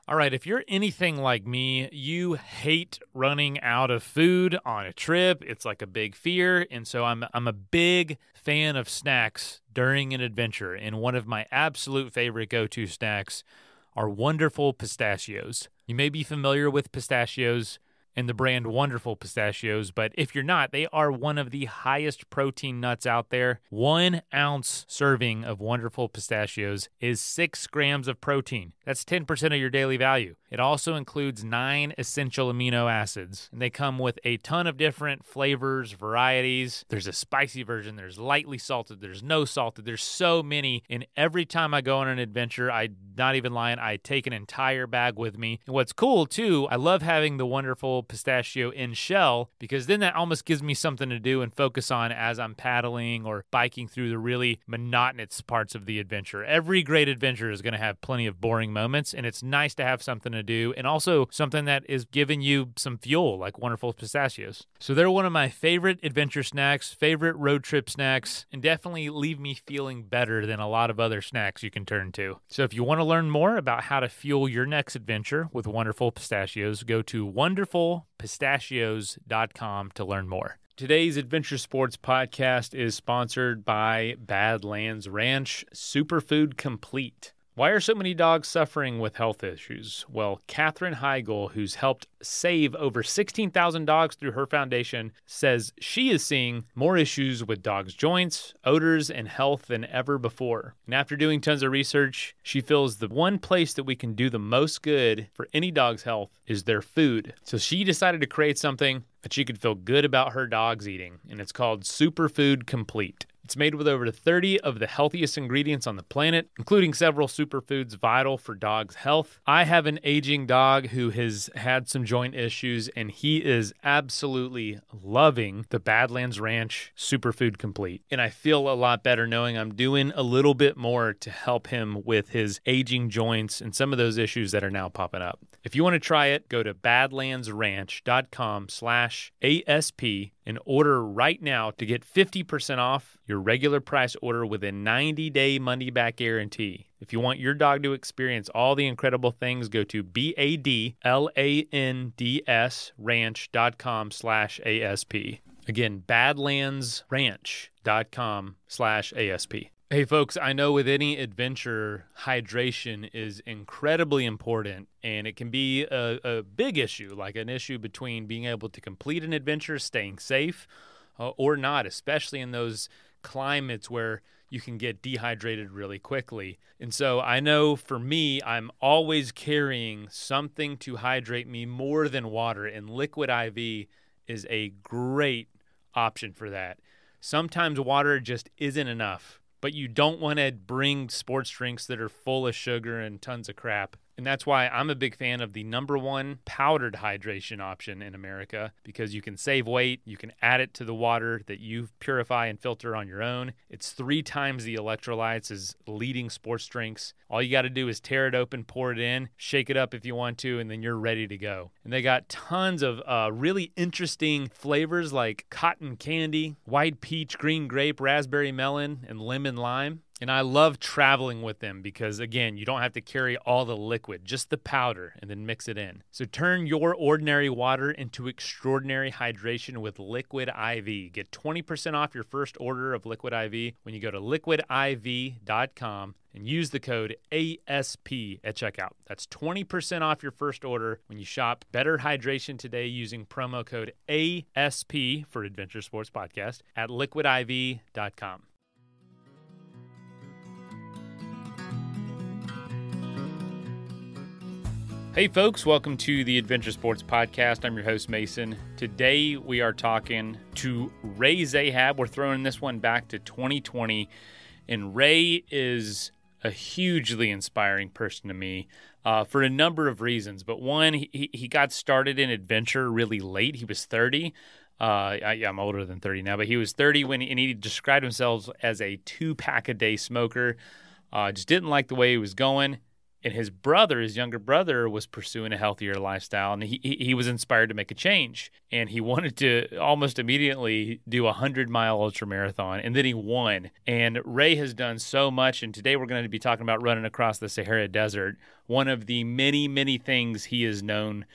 All right, if you're anything like me, you hate running out of food on a trip. It's like a big fear, and so I'm a big fan of snacks during an adventure, and one of my absolute favorite go-to snacks are Wonderful Pistachios. You may be familiar with pistachios and the brand Wonderful Pistachios, but if you're not, they are one of the highest protein nuts out there. 1 ounce serving of Wonderful Pistachios is 6 grams of protein. That's 10% of your daily value. It also includes 9 essential amino acids, and they come with a ton of different flavors, varieties. There's a spicy version, there's lightly salted, there's no salted, there's so many, and every time I go on an adventure, I'm not even lying, I take an entire bag with me. And what's cool too, I love having the Wonderful Pistachio in shell, because then that almost gives me something to do and focus on as I'm paddling or biking through the really monotonous parts of the adventure. Every great adventure is going to have plenty of boring moments, and it's nice to have something to do, and also something that is giving you some fuel, like Wonderful Pistachios. So they're one of my favorite adventure snacks, favorite road trip snacks, and definitely leave me feeling better than a lot of other snacks you can turn to. So if you want to learn more about how to fuel your next adventure with Wonderful Pistachios, go to wonderfulpistachios.com to learn more. Today's Adventure Sports podcast is sponsored by Badlands Ranch Superfood Complete. Why are so many dogs suffering with health issues? Well, Katherine Heigl, who's helped save over 16,000 dogs through her foundation, says she is seeing more issues with dogs' joints, odors, and health than ever before. And after doing tons of research, she feels the one place that we can do the most good for any dog's health is their food. So she decided to create something that she could feel good about her dogs eating, and it's called Superfood Complete. It's made with over 30 of the healthiest ingredients on the planet, including several superfoods vital for dogs' health. I have an aging dog who has had some joint issues, and he is absolutely loving the Badlands Ranch Superfood Complete. And I feel a lot better knowing I'm doing a little bit more to help him with his aging joints and some of those issues that are now popping up. If you want to try it, go to badlandsranch.com/ASP and order right now to get 50% off your regular price order with a 90-day money-back guarantee. If you want your dog to experience all the incredible things, go to badlandsranch.com/ASP. Again, badlandsranch.com/ASP. Hey folks, I know with any adventure, hydration is incredibly important, and it can be a big issue, like an issue between being able to complete an adventure, staying safe, or not, especially in those climates where you can get dehydrated really quickly. And so I know for me, I'm always carrying something to hydrate me more than water, and Liquid IV is a great option for that. Sometimes water just isn't enough, but you don't want to bring sports drinks that are full of sugar and tons of crap. And that's why I'm a big fan of the #1 powdered hydration option in America, because you can save weight, you can add it to the water that you purify and filter on your own. It's 3 times the electrolytes as leading sports drinks. All you got to do is tear it open, pour it in, shake it up if you want to, and then you're ready to go. And they got tons of really interesting flavors like cotton candy, white peach, green grape, raspberry melon, and lemon lime. And I love traveling with them because, again, you don't have to carry all the liquid, just the powder, and then mix it in. So turn your ordinary water into extraordinary hydration with Liquid IV. Get 20% off your first order of Liquid IV when you go to liquidiv.com and use the code ASP at checkout. That's 20% off your first order when you shop Better Hydration today using promo code ASP for Adventure Sports Podcast at liquidiv.com. Hey folks, welcome to the Adventure Sports Podcast. I'm your host, Mason. Today we are talking to Ray Zahab. We're throwing this one back to 2020, and Ray is a hugely inspiring person to me for a number of reasons. But one, he got started in adventure really late. He was 30. I'm older than 30 now, but he was 30 and he described himself as a 2-pack-a-day smoker. Just didn't like the way he was going. And his brother, his younger brother, was pursuing a healthier lifestyle, and he was inspired to make a change. And he wanted to almost immediately do a 100-mile ultramarathon, and then he won. And Ray has done so much, and today we're going to be talking about running across the Sahara Desert, one of the many, many things he is known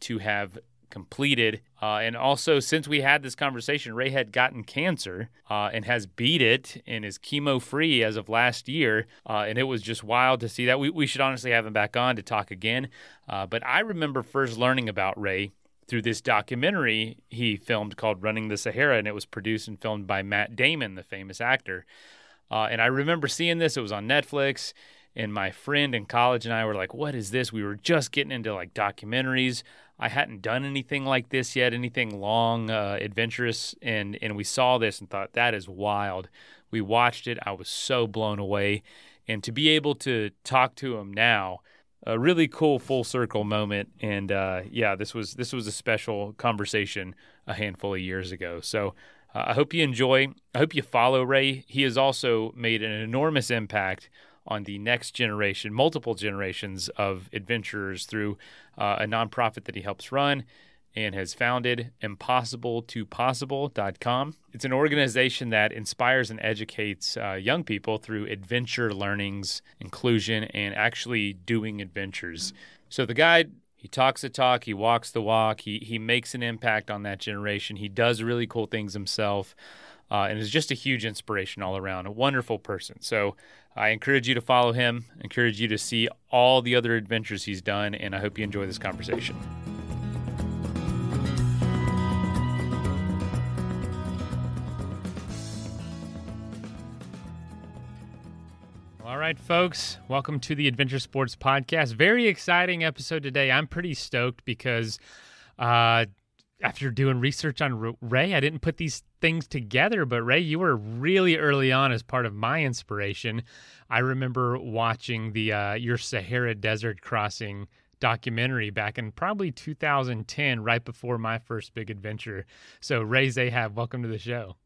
to have completed. And also, since we had this conversation, Ray had gotten cancer and has beat it and is chemo-free as of last year. And it was just wild to see that. We should honestly have him back on to talk again. But I remember first learning about Ray through this documentary he filmed called Running the Sahara, and it was produced and filmed by Matt Damon, the famous actor. And I remember seeing this. It was on Netflix. And my friend in college and I were like, what is this? We were just getting into like documentaries. I hadn't done anything like this yet, anything long, adventurous. And we saw this and thought, that is wild. We watched it. I was so blown away. And to be able to talk to him now, a really cool full circle moment. And this was a special conversation a handful of years ago. So I hope you enjoy. I hope you follow Ray. He has also made an enormous impact on the next generation, multiple generations of adventurers through a nonprofit that he helps run and has founded, impossible2possible.com. It's an organization that inspires and educates young people through adventure learnings, inclusion, and actually doing adventures. So the guy, he talks the talk, he walks the walk, he makes an impact on that generation. He does really cool things himself. And is just a huge inspiration all around, a wonderful person. So I encourage you to follow him, encourage you to see all the other adventures he's done, and I hope you enjoy this conversation. All right, folks, welcome to the Adventure Sports Podcast. Very exciting episode today. I'm pretty stoked because after doing research on Ray, I didn't put these things together, but Ray, you were really early on as part of my inspiration. I remember watching the your Sahara Desert crossing documentary back in probably 2010, right before my first big adventure. So Ray Zahab, welcome to the show.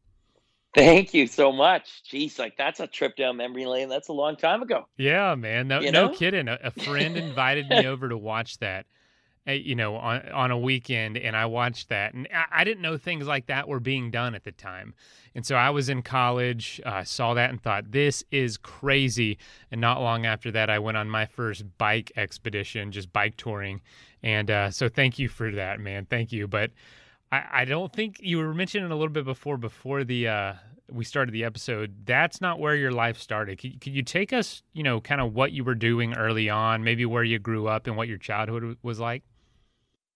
Thank you so much. Jeez, like that's a trip down memory lane. That's a long time ago. Yeah, man. No kidding. A friend invited me over to watch that, on a weekend, and I watched that. And I didn't know things like that were being done at the time. And so I was in college, saw that and thought, this is crazy. And not long after that, I went on my first bike expedition, just bike touring. And so thank you for that, man. Thank you. But I don't think you were mentioning a little bit before the we started the episode. That's not where your life started. Could you take us, kind of what you were doing early on, maybe where you grew up and what your childhood was like?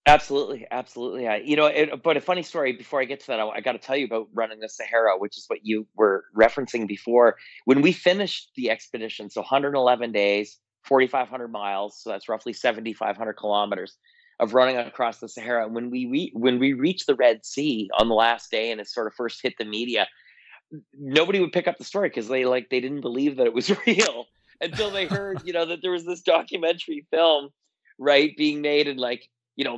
Absolutely. But a funny story before I get to that, I got to tell you about running the Sahara, which is what you were referencing before. When we finished the expedition, so 111 days, 4,500 miles, so that's roughly 7,500 kilometers of running across the Sahara. When we reached the Red Sea on the last day and it sort of first hit the media, nobody would pick up the story because they didn't believe that it was real until they heard, that there was this documentary film, right, being made, and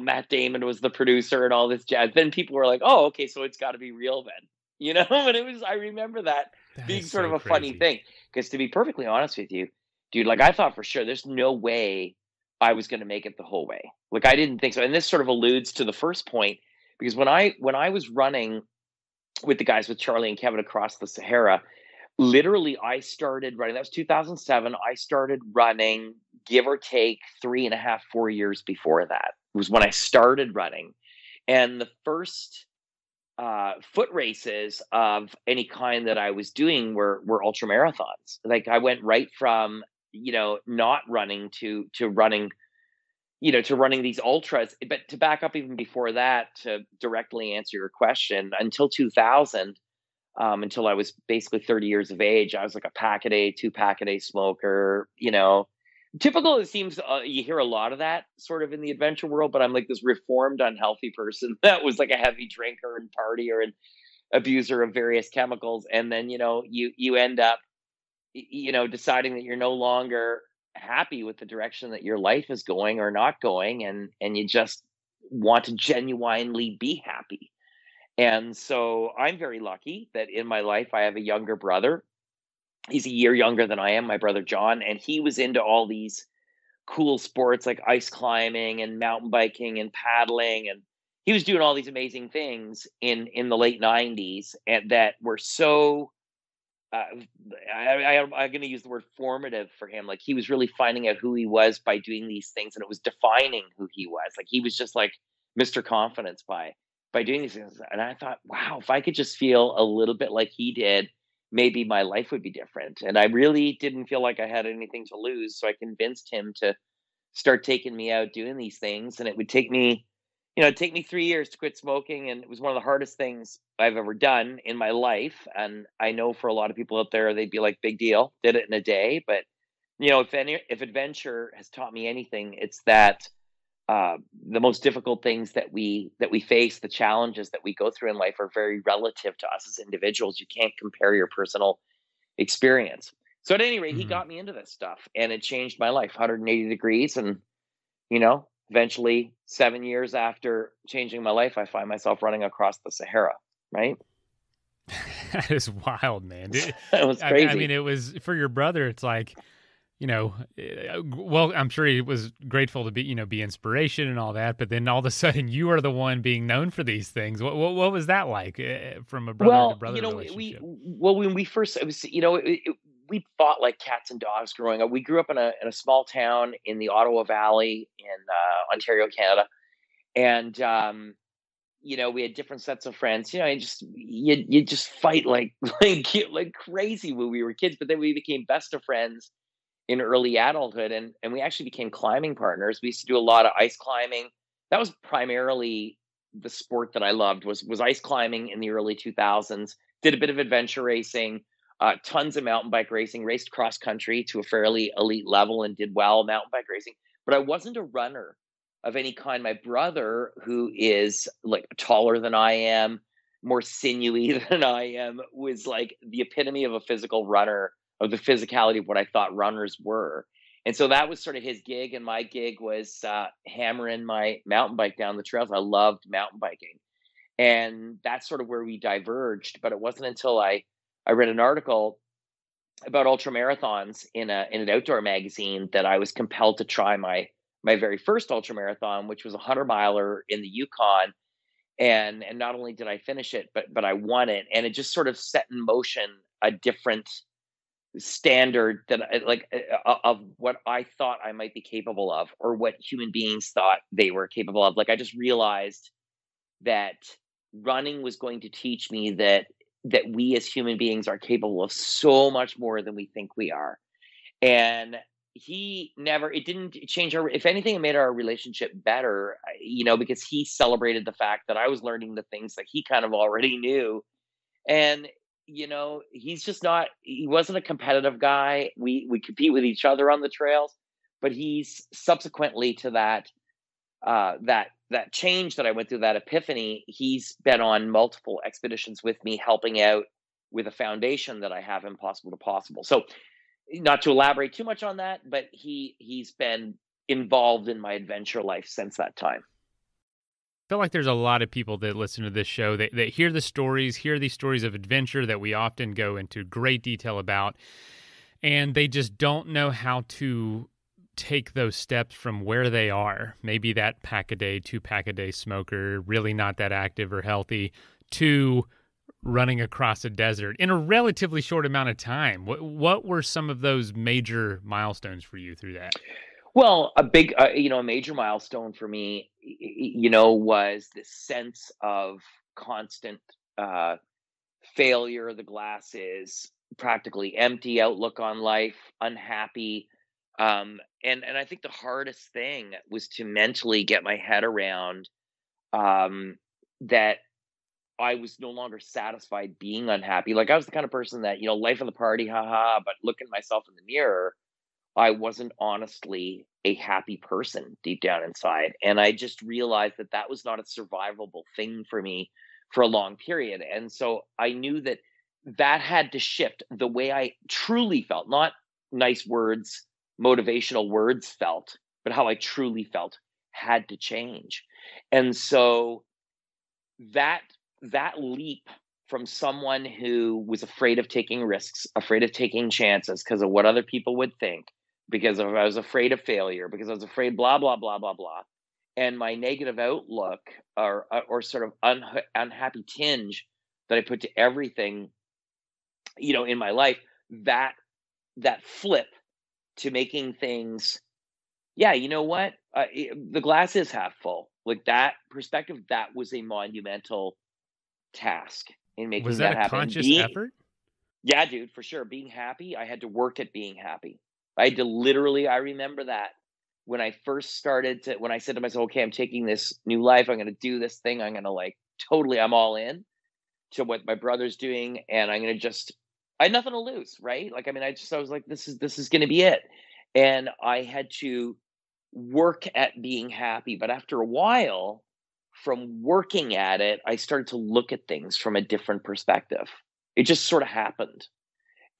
Matt Damon was the producer and all this jazz. Then people were like, oh, okay, so it's got to be real then, and I remember that being sort of a funny thing, because to be perfectly honest with you, dude, I thought for sure there's no way I was going to make it the whole way. I didn't think so. And this sort of alludes to the first point, because when I was running with the guys, with Charlie and Kevin, across the Sahara, literally I started running. That was 2007. I started running, give or take 3.5, 4 years before that was when I started running. And the first foot races of any kind that I was doing were ultra marathons. I went right from, not running to running, to running these ultras. But to back up even before that, to directly answer your question, until 2000, until I was basically 30 years of age, I was like a pack a day, 2-pack a day smoker, typical. It seems you hear a lot of that sort of in the adventure world, but I'm like this reformed, unhealthy person that was like a heavy drinker and partier and abuser of various chemicals. And then, you end up, deciding that you're no longer happy with the direction that your life is going or not going. And you just want to genuinely be happy. And so I'm very lucky that in my life, I have a younger brother. He's a year younger than I am, my brother John, and he was into all these cool sports like ice climbing and mountain biking and paddling, and he was doing all these amazing things in the late 90s, and that were so uh, I'm going to use the word formative for him. Like he was really finding out who he was by doing these things, and it was defining who he was. Like he was just like Mr. Confidence by doing these things. And I thought, wow, if I could just feel a little bit like he did, maybe my life would be different. And I really didn't feel like I had anything to lose, so I convinced him to start taking me out doing these things. And it would take me, it'd take me 3 years to quit smoking. And it was one of the hardest things I've ever done in my life. And I know for a lot of people out there, they'd be like, big deal, did it in a day. But, if adventure has taught me anything, it's that the most difficult things that we face, the challenges that we go through in life, are very relative to us as individuals. You can't compare your personal experience. So at any rate, he Mhm. got me into this stuff, and it changed my life 180 degrees. And eventually, 7 years after changing my life, I find myself running across the Sahara. Right? That is wild, man. It was I mean, crazy. it was for your brother. It's like, well, I'm sure he was grateful to be inspiration and all that. But then all of a sudden, you are the one being known for these things. What was that like from a brother to Well, brother relationship? when we first, it was, we fought like cats and dogs growing up. We grew up in a small town in the Ottawa Valley in Ontario, Canada, and we had different sets of friends. You just fight like like crazy when we were kids, but then we became best of friends in early adulthood, and we actually became climbing partners. We used to do a lot of ice climbing. That was primarily the sport that I loved, was ice climbing in the early 2000s. Did a bit of adventure racing, tons of mountain bike racing, raced cross country to a fairly elite level and did well mountain bike racing. But I wasn't a runner of any kind. My brother, who is like taller than I am, more sinewy than I am, was like the epitome of a physical runner, of the physicality of what I thought runners were. And so that was sort of his gig, and my gig was hammering my mountain bike down the trails. I loved mountain biking, and that's sort of where we diverged. But it wasn't until I read an article about ultra marathons in an outdoor magazine that I was compelled to try my very first ultra marathon, which was a 100 miler in the Yukon. And not only did I finish it, but I won it, and it just sort of set in motion a different standard of what I thought I might be capable of, or what human beings thought they were capable of. Like I just realized that running was going to teach me that we as human beings are capable of so much more than we think we are. And it didn't change our, if anything, it made our relationship better, because he celebrated the fact that I was learning the things that he kind of already knew. And he wasn't a competitive guy. We compete with each other on the trails, but he's subsequently to that change that I went through, that epiphany, he's been on multiple expeditions with me, helping out with a foundation that I have, Impossible to Possible. So, not to elaborate too much on that, but he's been involved in my adventure life since that time. Feel like there's a lot of people that listen to this show that hear hear these stories of adventure that we often go into great detail about, and they just don't know how to take those steps from where they are. Maybe that pack a day, 2 pack a day smoker, really not that active or healthy, to running across a desert in a relatively short amount of time. What were some of those major milestones for you through that? Well, a major milestone for me, was this sense of constant uh, failure. The glass is practically empty outlook on life, unhappy. And I think the hardest thing was to mentally get my head around that I was no longer satisfied being unhappy. Like I was the kind of person that, life of the party, haha, but looking at myself in the mirror, I wasn't honestly a happy person deep down inside. And I just realized that that was not a survivable thing for me for a long period. And so I knew that that had to shift. The way I truly felt, not nice words, motivational words felt, but how I truly felt, had to change. And so that that leap from someone who was afraid of taking risks, afraid of taking chances because of what other people would think, because I was afraid of failure, because I was afraid, blah, blah, blah, blah, blah. And my negative outlook or sort of unhappy tinge that I put to everything, in my life, that that flip to making things, yeah, you know what? The glass is half full. Like that perspective, that was a monumental task in Was making that that a happen. conscious effort? Yeah, dude, for sure. Being happy, I had to work at being happy. I had to literally, I remember that when I first started to, when I said to myself, okay, I'm taking this new life, I'm going to do this thing, I'm going to like totally, I'm all in to what my brother's doing, and I'm going to just, I had nothing to lose, right? Like, I mean, I was like, this is going to be it. And I had to work at being happy. But after a while, from working at it, I started to look at things from a different perspective. It just sort of happened.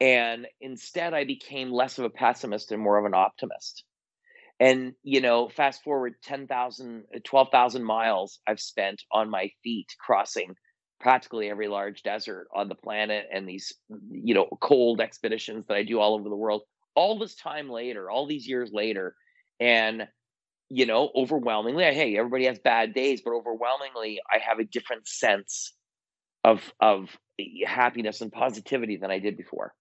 And instead, I became less of a pessimist and more of an optimist. And, fast forward 10,000, 12,000 miles I've spent on my feet crossing practically every large desert on the planet and these, cold expeditions that I do all over the world. All this time later, all these years later. And, overwhelmingly, hey, everybody has bad days, but overwhelmingly, I have a different sense of happiness and positivity than I did before.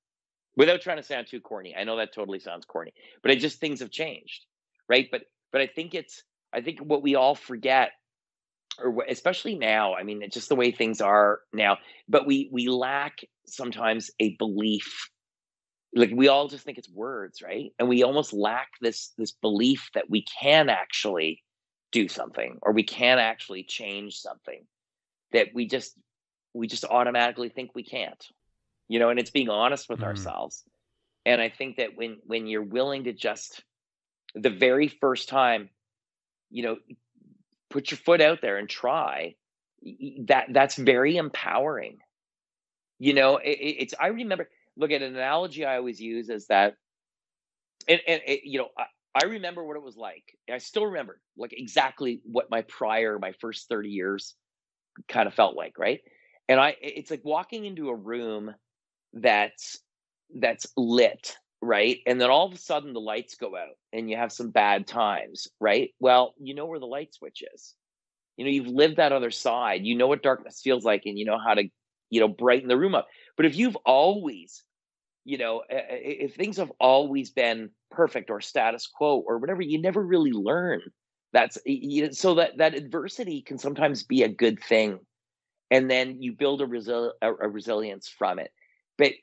Without trying to sound too corny. I know that totally sounds corny, but things have changed, right? But I think what we all forget, especially now, I mean, it's just the way things are now, but we lack sometimes a belief. Like we all just think it's words, right? And we almost lack this belief that we can actually do something or we can actually change something that we just automatically think we can't. And it's being honest with Mm. ourselves. And I think that when you're willing to just the very first time, you know, put your foot out there and try, that's very empowering. It's I remember, look at an analogy I always use is that, and I remember what it was like. I still remember like exactly what my first 30 years kind of felt like, right? And it's like walking into a room that's lit, right? And then all of a sudden the lights go out and you have some bad times, right? Well, you know where the light switch is. You've lived that other side. You know what darkness feels like and you know how to, brighten the room up. But if you've always, if things have always been perfect or status quo or whatever, you never really learn. So that adversity can sometimes be a good thing. And then you build a resilience from it. But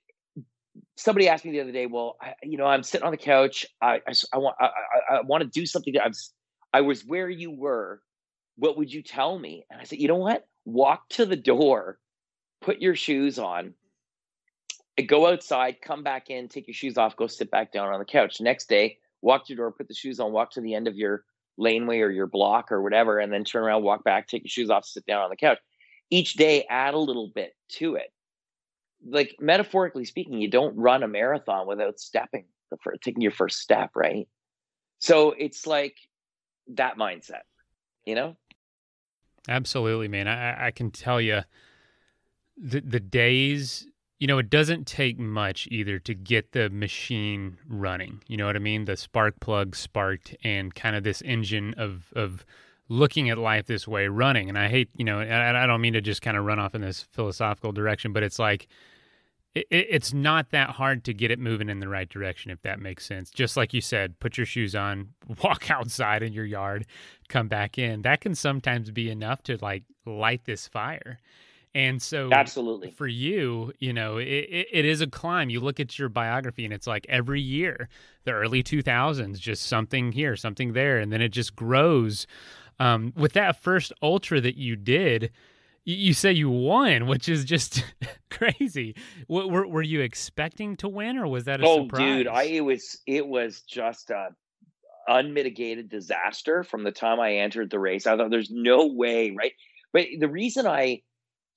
somebody asked me the other day, well, I'm sitting on the couch. I want to do something. I was where you were. What would you tell me? And I said, you know what? Walk to the door, put your shoes on, and go outside, come back in, take your shoes off, go sit back down on the couch. Next day, walk to your door, put the shoes on, walk to the end of your laneway or your block or whatever, and then turn around, walk back, take your shoes off, sit down on the couch. Each day, add a little bit to it. Like metaphorically speaking, you don't run a marathon without taking your first step, right? So it's like that mindset, you know? Absolutely, man. I can tell you the days, it doesn't take much either to get the machine running. You know what I mean? The spark plug sparked and kind of this engine of looking at life this way running. And I hate, and I don't mean to just kind of run off in this philosophical direction, but it's like, it's not that hard to get it moving in the right direction, if that makes sense. Just like you said, put your shoes on, walk outside in your yard, come back in. That can sometimes be enough to like light this fire. And so Absolutely. for you, it is a climb. You look at your biography and it's like every year, the early 2000s, just something here, something there. And then it just grows. With that first ultra that you did, you say you won, which is just crazy. Were you expecting to win, or was that a surprise? Dude, it was just a unmitigated disaster from the time I entered the race. I thought there's no way, right? But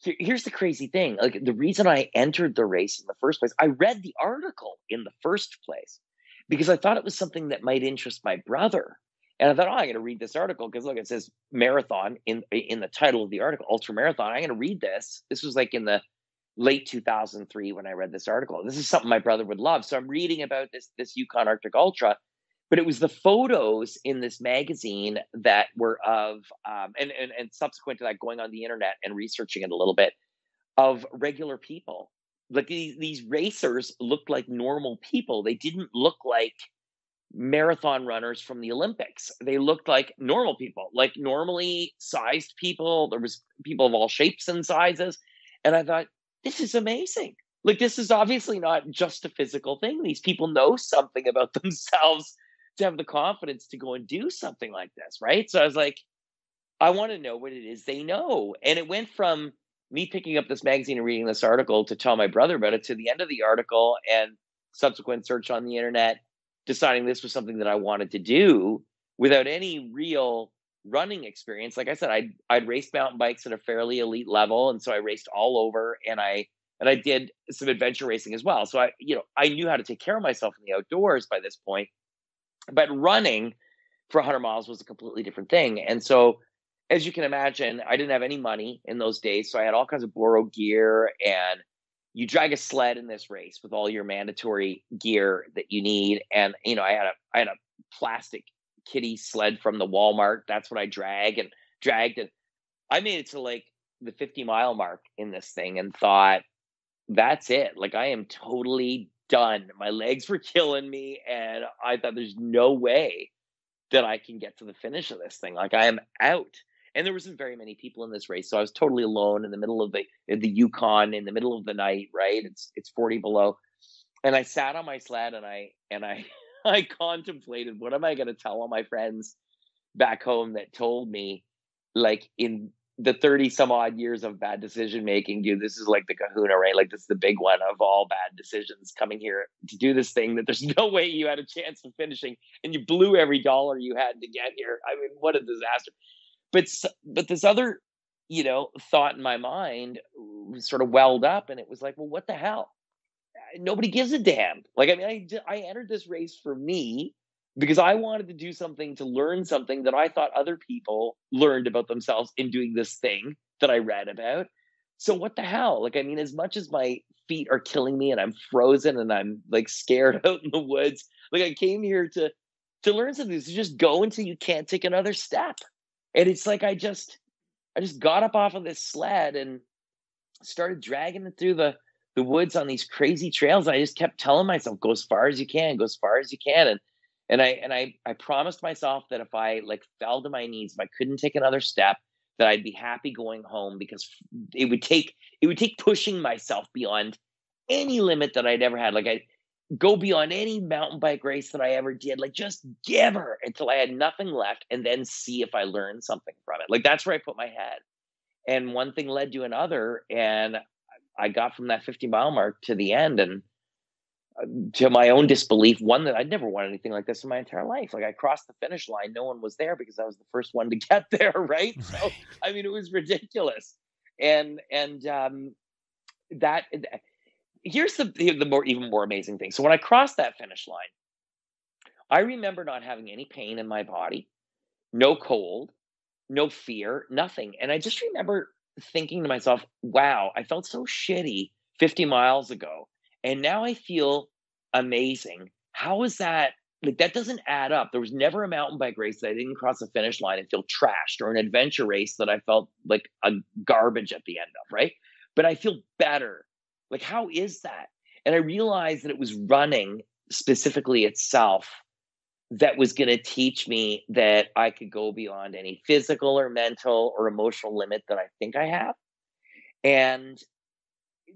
here's the crazy thing. Like the reason I entered the race in the first place, I read the article in the first place because I thought it was something that might interest my brother. And I thought, I'm going to read this article because look, it says marathon in the title of the article, ultra marathon. I'm going to read this. This was like in the late 2003 when I read this article. This is something my brother would love. So I'm reading about this Yukon Arctic Ultra, But it was the photos in this magazine that were of, and subsequent to that, going on the internet and researching it a little bit, of regular people. Like these racers looked like normal people. They didn't look like marathon runners from the Olympics. They looked like normal people, like normally sized people. There was people of all shapes and sizes. And I thought, this is amazing. Like, this is obviously not just a physical thing. These people know something about themselves to have the confidence to go and do something like this, right? So I was like, I want to know what it is they know. And it went from me picking up this magazine and reading this article to tell my brother about it, to the end of the article and subsequent search on the internet, deciding this was something that I wanted to do without any real running experience. Like I said, I'd raced mountain bikes at a fairly elite level. And so I raced all over, and I did some adventure racing as well. So I knew how to take care of myself in the outdoors by this point, but running for 100 miles was a completely different thing. And so, as you can imagine, I didn't have any money in those days. So I had all kinds of borrowed gear, and you drag a sled in this race with all your mandatory gear that you need. And, I had a plastic kiddie sled from the Walmart. That's what I dragged. And I made it to like the 50-mile mark in this thing and thought, that's it. Like, I am totally done. My legs were killing me. And I thought, there's no way that I can get to the finish of this thing. Like, I am out. And there wasn't very many people in this race. So I was totally alone in the middle of the Yukon, in the middle of the night, right? It's 40 below. And I sat on my sled, and I contemplated, what am I going to tell all my friends back home that told me, like, in the 30 some odd years of bad decision making, dude, this is like the kahuna, right? Like, this is the big one of all bad decisions, coming here to do this thing that there's no way you had a chance of finishing, and you blew every dollar you had to get here. I mean, what a disaster. But this other, thought in my mind sort of welled up, and it was like, well, what the hell? Nobody gives a damn. Like, I mean, I entered this race for me because I wanted to do something, to learn something that I thought other people learned about themselves in doing this thing that I read about. So what the hell? Like, I mean, as much as my feet are killing me and I'm frozen and I'm like scared out in the woods, like, I came here to learn something, to just go until you can't take another step. And it's like, I just got up off of this sled and started dragging it through the woods on these crazy trails. I just kept telling myself, go as far as you can, go as far as you can. And I promised myself that if I like fell to my knees, if I couldn't take another step, that I'd be happy going home, because it would take pushing myself beyond any limit that I'd ever had. Like, I'd go beyond any mountain bike race that I ever did, like, just give her until I had nothing left, and then see if I learned something from it. Like, that's where I put my head. And one thing led to another, and I got from that 50-mile mark to the end, and to my own disbelief, one, that I'd never wanted anything like this in my entire life. Like, I crossed the finish line, no one was there, because I was the first one to get there, right? So, I mean, it was ridiculous. And that here's the even more amazing thing. So when I crossed that finish line, I remember not having any pain in my body, no cold, no fear, nothing. And I just remember thinking to myself, wow, I felt so shitty 50 miles ago, and now I feel amazing. How is that? Like, that doesn't add up. There was never a mountain bike race that I didn't cross the finish line and feel trashed, or an adventure race that I felt like a garbage at the end of, right? But I feel better. Like, how is that? And I realized that it was running specifically itself that was going to teach me that I could go beyond any physical or mental or emotional limit that I think I have. And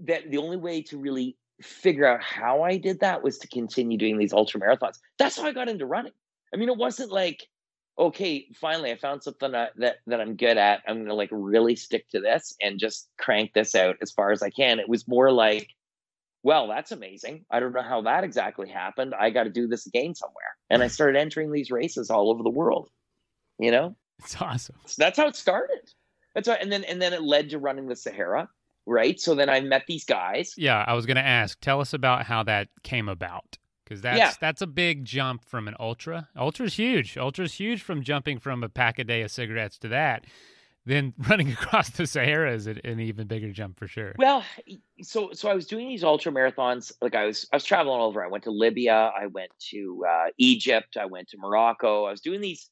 that the only way to really figure out how I did that was to continue doing these ultra marathons. That's how I got into running. I mean, it wasn't like, okay, finally I found something that I'm good at. I'm going to like really stick to this and just crank this out as far as I can. It was more like, well, that's amazing. I don't know how that exactly happened. I got to do this again somewhere. And I started entering these races all over the world, It's awesome. So that's how it started. That's right. And then it led to running the Sahara, right? So then I met these guys. Yeah, I was going to ask, tell us about how that came about. Because that's a big jump from an ultra. Ultra's huge. Ultra's huge from jumping from a pack a day of cigarettes to that. then running across the Sahara is an even bigger jump for sure. Well, so I was doing these ultra marathons. Like I was traveling all over. I went to Libya. I went to Egypt. I went to Morocco. I was doing these.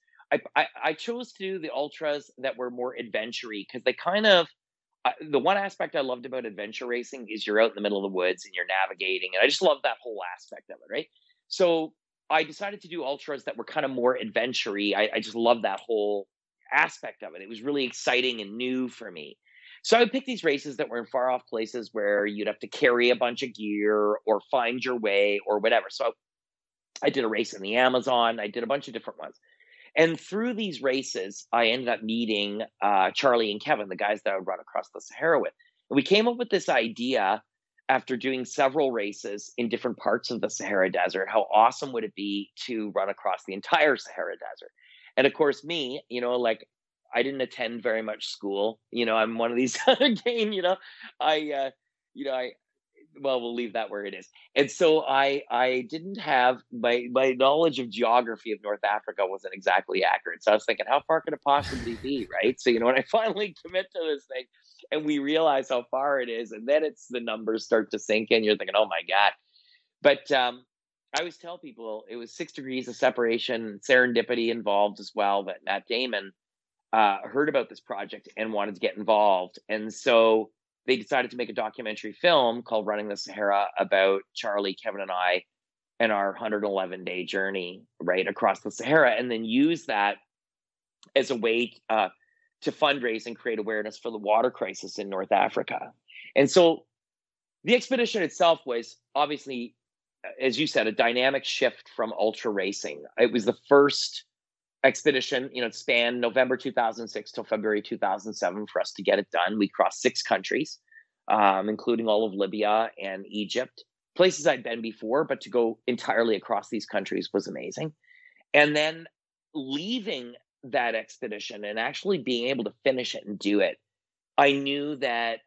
I chose to do the ultras that were more adventure-y because they kind of the one aspect I loved about adventure racing is you're out in the middle of the woods and you're navigating, and I just love that whole aspect of it, right? So I decided to do ultras that were kind of more adventure-y. I just love that whole aspect of it. It was really exciting and new for me. So I would pick these races that were in far off places where you'd have to carry a bunch of gear or find your way or whatever. So I did a race in the Amazon. I did a bunch of different ones. And through these races, I ended up meeting Charlie and Kevin, the guys that I would run across the Sahara with. And we came up with this idea after doing several races in different parts of the Sahara Desert. How awesome would it be to run across the entire Sahara Desert? And of course, me, like I didn't attend very much school. I'm one of these again, I, I, well, we'll leave that where it is. And so I didn't have my knowledge of geography of North Africa wasn't exactly accurate. So I was thinking, how far could it possibly be, right? So when I finally commit to this thing, and we realize how far it is, and then the numbers start to sink in. You're thinking, oh my god. But I always tell people it was 6 degrees of separation, serendipity involved as well. But Matt Damon heard about this project and wanted to get involved, and so they decided to make a documentary film called Running the Sahara about Charlie, Kevin, and I and our 111-day journey right across the Sahara, and then use that as a way to fundraise and create awareness for the water crisis in North Africa. And so the expedition itself was obviously, as you said, a dynamic shift from ultra racing. It was the first expedition, it spanned November 2006 till February 2007 for us to get it done. We crossed 6 countries, including all of Libya and Egypt, places I'd been before, but to go entirely across these countries was amazing. And then leaving that expedition and actually being able to finish it and do it, I knew that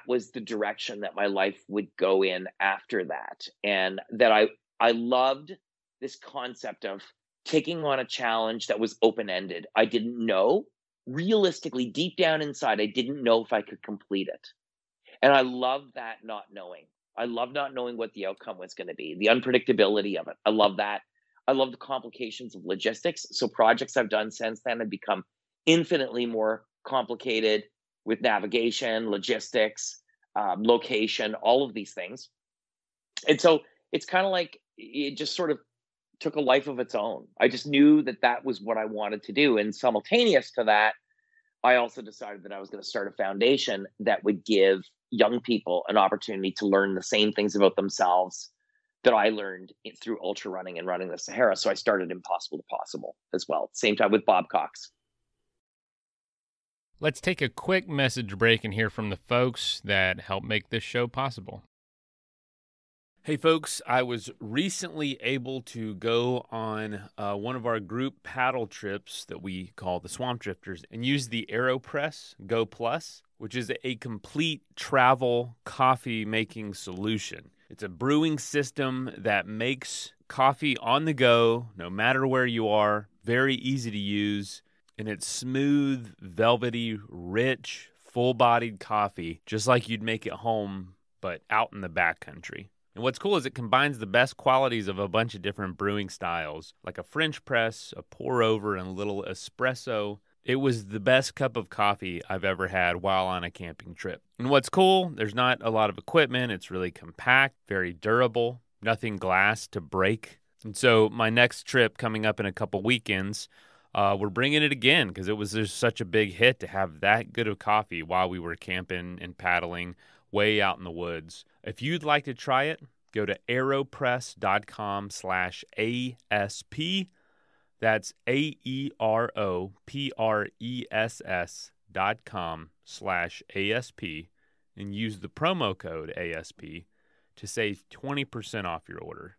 was the direction that my life would go in after that. And that I loved this concept of taking on a challenge that was open-ended. I didn't know, realistically, deep down inside, I didn't know if I could complete it. And I love that not knowing. I love not knowing what the outcome was going to be, the unpredictability of it. I love that. I love the complications of logistics. So projects I've done since then have become infinitely more complicated with navigation, logistics, location, all of these things. And so it's kind of like it just sort of took a life of its own. I just knew that was what I wanted to do. And simultaneous to that, I also decided that I was going to start a foundation that would give young people an opportunity to learn the same things about themselves that I learned through ultra running and running the Sahara. So I started Impossible to Possible as well, same time with Bob Cox. Let's take a quick message break and hear from the folks that help make this show possible. Hey folks, I was recently able to go on one of our group paddle trips that we call the Swamp Drifters and use the AeroPress Go Plus, which is a complete travel coffee making solution. It's a brewing system that makes coffee on the go, no matter where you are, very easy to use, and it's smooth, velvety, rich, full-bodied coffee, just like you'd make at home, but out in the backcountry. And what's cool is it combines the best qualities of a bunch of different brewing styles, like a French press, a pour over, and a little espresso. It was the best cup of coffee I've ever had while on a camping trip. And what's cool, there's not a lot of equipment. It's really compact, very durable, nothing glass to break. And so my next trip coming up in a couple weekends, we're bringing it again because it was just such a big hit to have that good of coffee while we were camping and paddling way out in the woods. If you'd like to try it, go to aeropress.com/ASP. That's AEROPRESS.com/ASP and use the promo code ASP to save 20% off your order.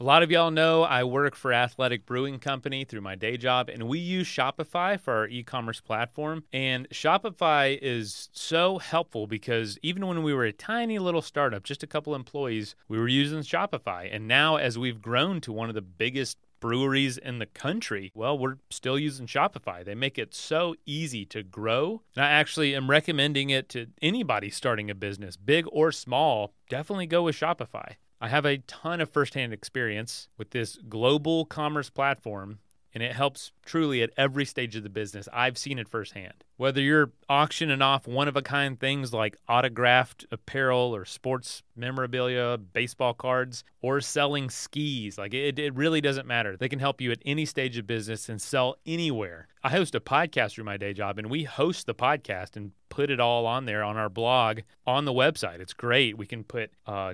A lot of y'all know I work for Athletic Brewing Company through my day job, and we use Shopify for our e-commerce platform. And Shopify is so helpful because even when we were a tiny little startup, just a couple employees, we were using Shopify. And now as we've grown to one of the biggest breweries in the country, well, we're still using Shopify. They make it so easy to grow. And I actually am recommending it to anybody starting a business, big or small. Definitely go with Shopify. I have a ton of firsthand experience with this global commerce platform, and it helps truly at every stage of the business. I've seen it firsthand. Whether you're auctioning off one-of-a-kind things like autographed apparel or sports memorabilia, baseball cards, or selling skis, like it really doesn't matter. They can help you at any stage of business and sell anywhere. I host a podcast through my day job, and we host the podcast and put it all on there on our blog on the website. It's great. We can put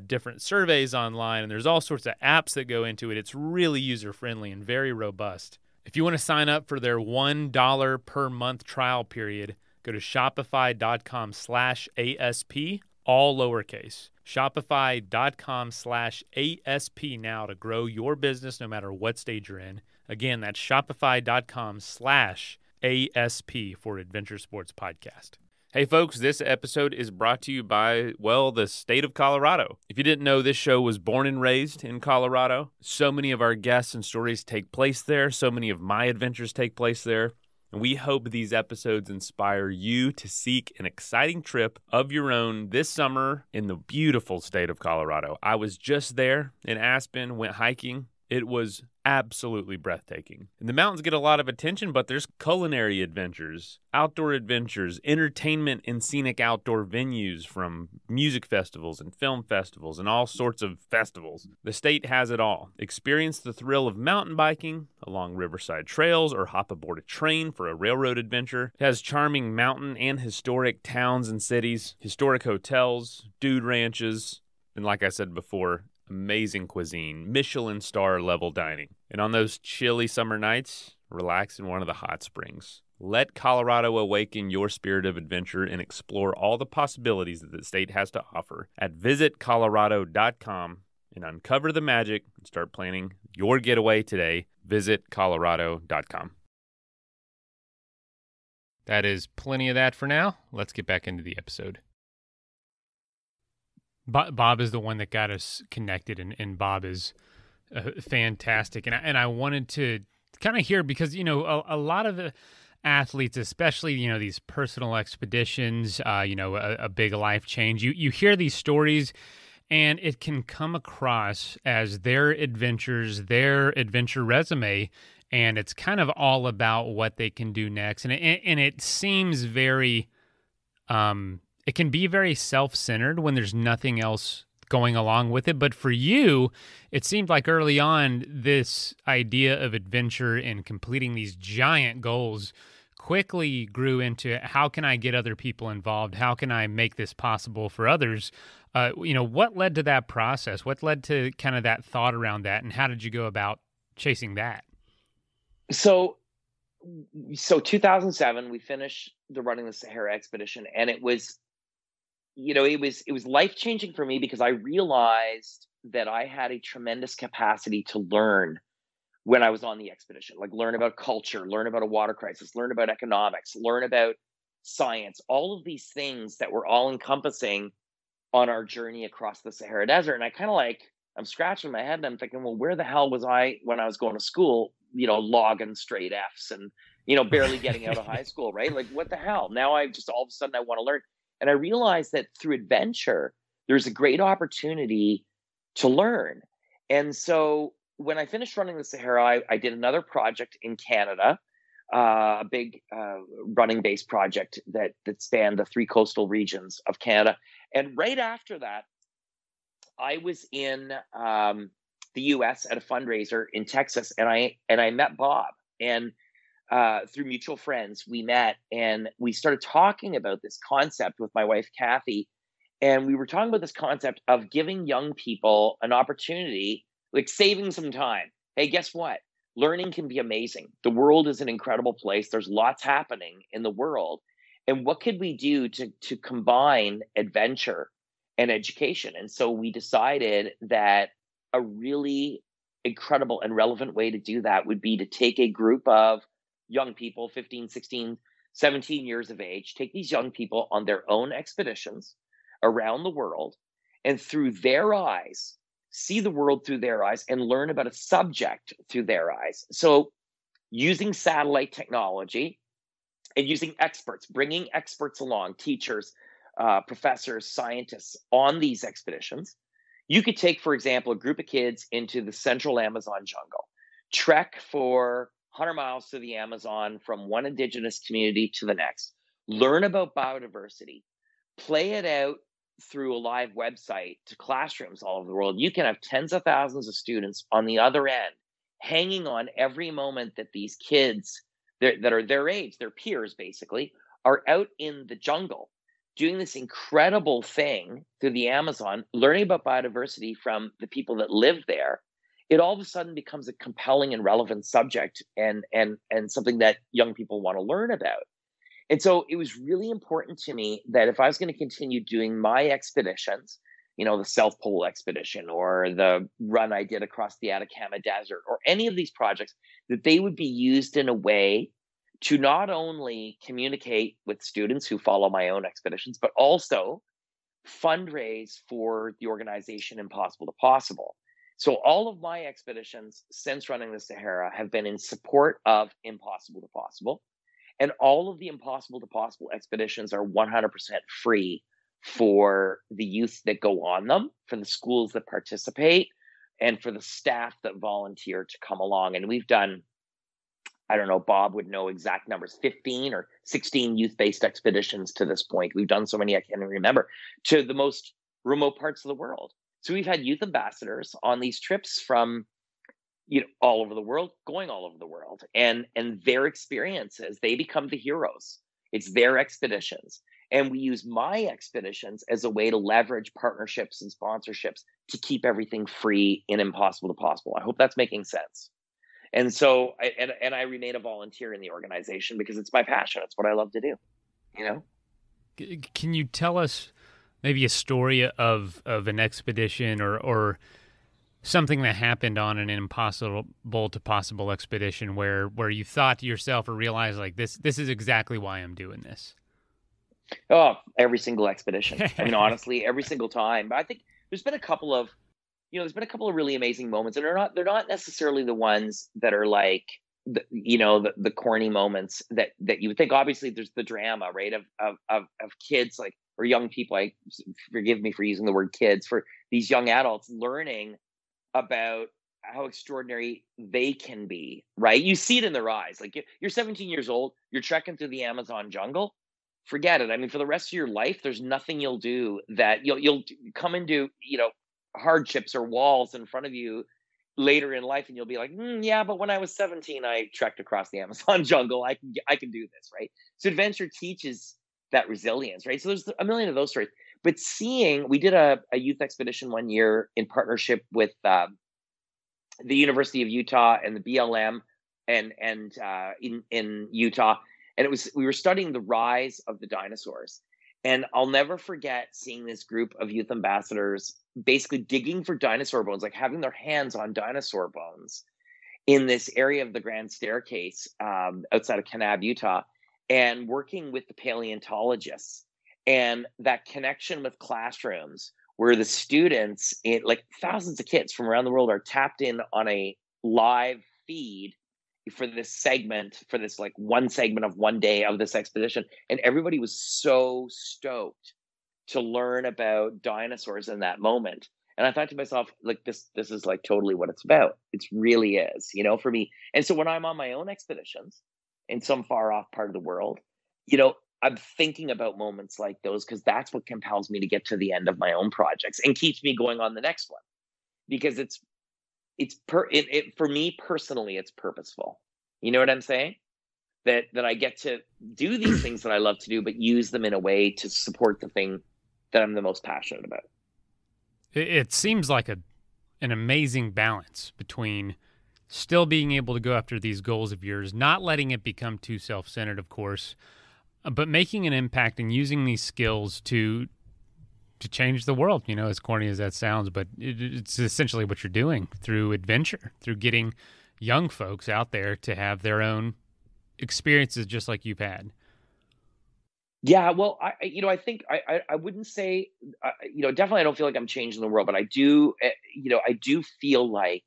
different surveys online, and there's all sorts of apps that go into it. It's really user-friendly and very robust. If you want to sign up for their $1 per month trial period, go to shopify.com/ASP, all lowercase. Shopify.com/ASP now to grow your business no matter what stage you're in. Again, that's shopify.com/ASP for Adventure Sports Podcast. Hey folks, this episode is brought to you by, well, the state of Colorado. If you didn't know, this show was born and raised in Colorado. So many of our guests and stories take place there. So many of my adventures take place there. And we hope these episodes inspire you to seek an exciting trip of your own this summer in the beautiful state of Colorado. I was just there in Aspen, went hiking. It was absolutely breathtaking. And the mountains get a lot of attention, but there's culinary adventures, outdoor adventures, entertainment and scenic outdoor venues from music festivals and film festivals and all sorts of festivals. The state has it all. Experience the thrill of mountain biking along riverside trails or hop aboard a train for a railroad adventure. It has charming mountain and historic towns and cities, historic hotels, dude ranches, and like I said before, amazing cuisine, Michelin star level dining. And on those chilly summer nights, relax in one of the hot springs. Let Colorado awaken your spirit of adventure and explore all the possibilities that the state has to offer at visitcolorado.com and uncover the magic and start planning your getaway today. Visitcolorado.com. That is plenty of that for now. Let's get back into the episode. Bob is the one that got us connected, and Bob is fantastic. And I wanted to kind of hear, because, you know, a lot of the athletes, especially, you know, these personal expeditions, you know, a big life change, you hear these stories, and it can come across as their adventures, their adventure resume, and it's kind of all about what they can do next. And it seems very... it can be very self-centered when there's nothing else going along with it. But for you, it seemed like early on, this idea of adventure and completing these giant goals quickly grew into, how can I get other people involved? How can I make this possible for others? You know, what led to that process? What led to kind of that thought around that? And how did you go about chasing that? So 2007, we finished the Running the Sahara expedition, and it was, you know, it was life-changing for me, because I realized that I had a tremendous capacity to learn when I was on the expedition, like learn about culture, learn about a water crisis, learn about economics, learn about science, all of these things that were all encompassing on our journey across the Sahara Desert. And I kind of I'm scratching my head and I'm thinking, well, where the hell was I when I was going to school, you know, logging straight Fs and, you know, barely getting out of high school, right? Like, what the hell? Now I just, all of a sudden I want to learn. And I realized that through adventure, there's a great opportunity to learn. And so when I finished running the Sahara, I did another project in Canada, a big running-based project that spanned the 3 coastal regions of Canada. And right after that, I was in the U.S. at a fundraiser in Texas, and I met Bob. And through mutual friends, we met, and we started talking about this concept with my wife, Kathy. And we were talking about this concept of giving young people an opportunity, like saving some time. Hey, guess what? Learning can be amazing. The world is an incredible place. There's lots happening in the world. And what could we do to combine adventure and education? And so we decided that a really incredible and relevant way to do that would be to take a group of young people, 15, 16, 17 years of age, take these young people on their own expeditions around the world, and through their eyes, see the world through their eyes, and learn about a subject through their eyes. So using satellite technology and using experts, bringing experts along, teachers, professors, scientists on these expeditions. You could take, for example, a group of kids into the central Amazon jungle, trek for 100 miles through the Amazon from one indigenous community to the next, learn about biodiversity, play it out through a live website to classrooms all over the world. You can have tens of thousands of students on the other end, hanging on every moment that these kids that are their age, their peers basically, are out in the jungle doing this incredible thing through the Amazon, learning about biodiversity from the people that live there. It all of a sudden becomes a compelling and relevant subject, and something that young people want to learn about. And so it was really important to me that if I was going to continue doing my expeditions, the South Pole expedition or the run I did across the Atacama Desert or any of these projects, that they would be used in a way to not only communicate with students who follow my own expeditions, but also fundraise for the organization Impossible to Possible. So all of my expeditions since running the Sahara have been in support of Impossible to Possible. And all of the Impossible to Possible expeditions are 100% free for the youth that go on them, for the schools that participate, and for the staff that volunteer to come along. And we've done, I don't know, Bob would know exact numbers, 15 or 16 youth-based expeditions to this point. We've done so many I can't even remember, to the most remote parts of the world. So we've had youth ambassadors on these trips from all over the world, going all over the world, and their experiences, they become the heroes. It's their expeditions. And we use my expeditions as a way to leverage partnerships and sponsorships to keep everything free and Impossible to Possible. I hope that's making sense. And so, I remain a volunteer in the organization because it's my passion. It's what I love to do, Can you tell us maybe a story of an expedition or something that happened on an Impossible to Possible expedition where you thought to yourself or realized, like, this is exactly why I'm doing this? Oh, every single expedition. I mean, honestly, every single time. But I think there's been a couple of really amazing moments, and they're not necessarily the ones that are like the corny moments that you would think. Obviously, there's the drama, right, of kids, like, or young people. Forgive me for using the word kids, for these young adults learning about how extraordinary they can be, right? You see it in their eyes. Like, you're 17 years old, you're trekking through the Amazon jungle. Forget it. I mean, for the rest of your life, there's nothing you'll do that you'll come into, hardships or walls in front of you later in life, and you'll be like, yeah, but when I was 17, I trekked across the Amazon jungle. I can do this, right? So adventure teaches that resilience, right? So there's a million of those stories. But we did a youth expedition one year in partnership with the University of Utah and the BLM and in Utah. And we were studying the rise of the dinosaurs. And I'll never forget seeing this group of youth ambassadors basically digging for dinosaur bones, like having their hands on dinosaur bones in this area of the Grand Staircase outside of Kanab, Utah, and working with the paleontologists. And that connection with classrooms where the students, like thousands of kids from around the world, are tapped in on a live feed for this like one segment of one day of this expedition. And everybody was so stoked to learn about dinosaurs in that moment. And I thought to myself, like, this is like totally what it's about. It really is, for me. And so when I'm on my own expeditions in some far off part of the world, I'm thinking about moments like those, because that's what compels me to get to the end of my own projects and keeps me going on the next one, because for me personally, it's purposeful. You know what I'm saying? That I get to do these things that I love to do, but use them in a way to support the thing that I'm the most passionate about. It seems like an amazing balance between still being able to go after these goals of yours, not letting it become too self-centered, of course, but making an impact and using these skills to change the world, as corny as that sounds, but it's essentially what you're doing through adventure, through getting young folks out there to have their own experiences just like you've had. Yeah, well, I think I wouldn't say, definitely I don't feel like I'm changing the world, but I do, I do feel like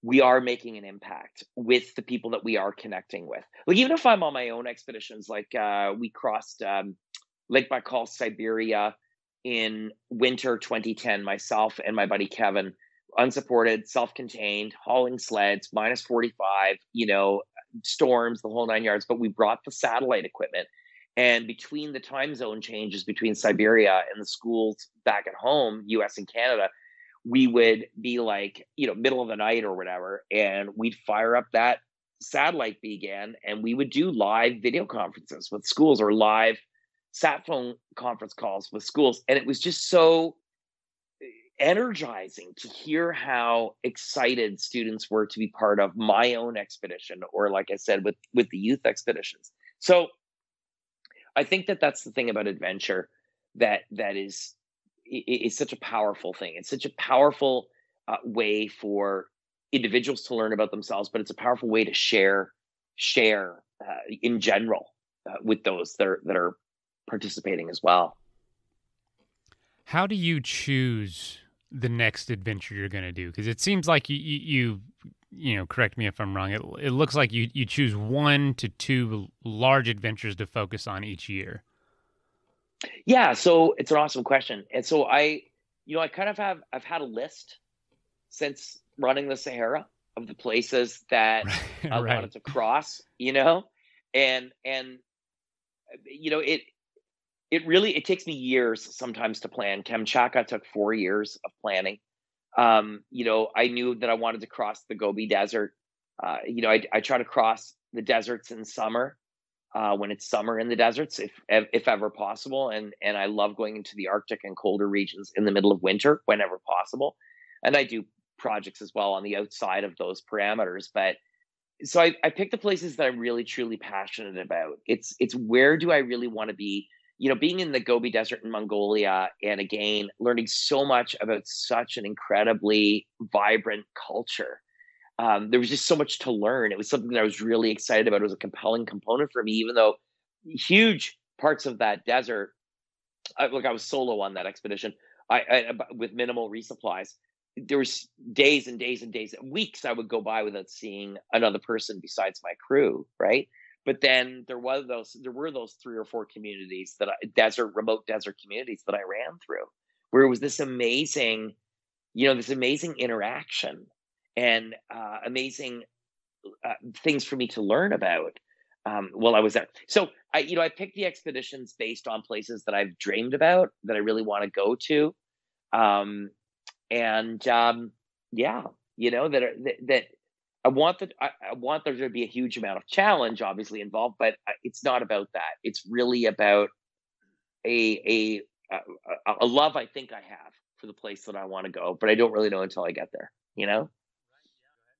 we are making an impact with the people that we are connecting with. Like, even if I'm on my own expeditions, like, we crossed, Lake Baikal, Siberia in winter 2010, myself and my buddy Kevin, unsupported, self-contained, hauling sleds, minus 45, storms, the whole nine yards. But we brought the satellite equipment. And between the time zone changes between Siberia and the schools back at home, US and Canada, we would be like, middle of the night or whatever, and we'd fire up that satellite beacon and we would do live video conferences with schools or live sat phone conference calls with schools. And it was just so energizing to hear how excited students were to be part of my own expedition, or like I said, with the youth expeditions. So I think that that's the thing about adventure that is such a powerful thing. It's such a powerful way for individuals to learn about themselves, but it's a powerful way to share in general with those that are participating as well. How do you choose the next adventure you're going to do? Because it seems like correct me if I'm wrong. It looks like you choose 1 to 2 large adventures to focus on each year. Yeah, so it's an awesome question. And so I kind of I've had a list since running the Sahara of the places that I Right. wanted to cross, and it takes me years sometimes to plan. Kamchatka took 4 years of planning. I knew that I wanted to cross the Gobi Desert. I try to cross the deserts in summer, when it's summer in the deserts, if ever possible, and I love going into the Arctic and colder regions in the middle of winter whenever possible. And I do projects as well on the outside of those parameters. But so I pick the places that I'm really truly passionate about. It's where do I really want to be? Being in the Gobi Desert in Mongolia, and again learning so much about such an incredibly vibrant culture. There was just so much to learn. It was something that I was really excited about. It was a compelling component for me, even though huge parts of that desert. Look, I was solo on that expedition. With minimal resupplies. There was days and days and days, weeks I would go by without seeing another person besides my crew, right? But then there were those 3 or 4 communities remote desert communities that I ran through, where it was this amazing interaction and amazing things for me to learn about while I was there. So I picked the expeditions based on places that I've dreamed about, that I really want to go to. Um, and yeah, that I want there to be a huge amount of challenge obviously involved, but it's not about that. It's really about a a love I think I have for the place that I want to go, but I don't really know until I get there.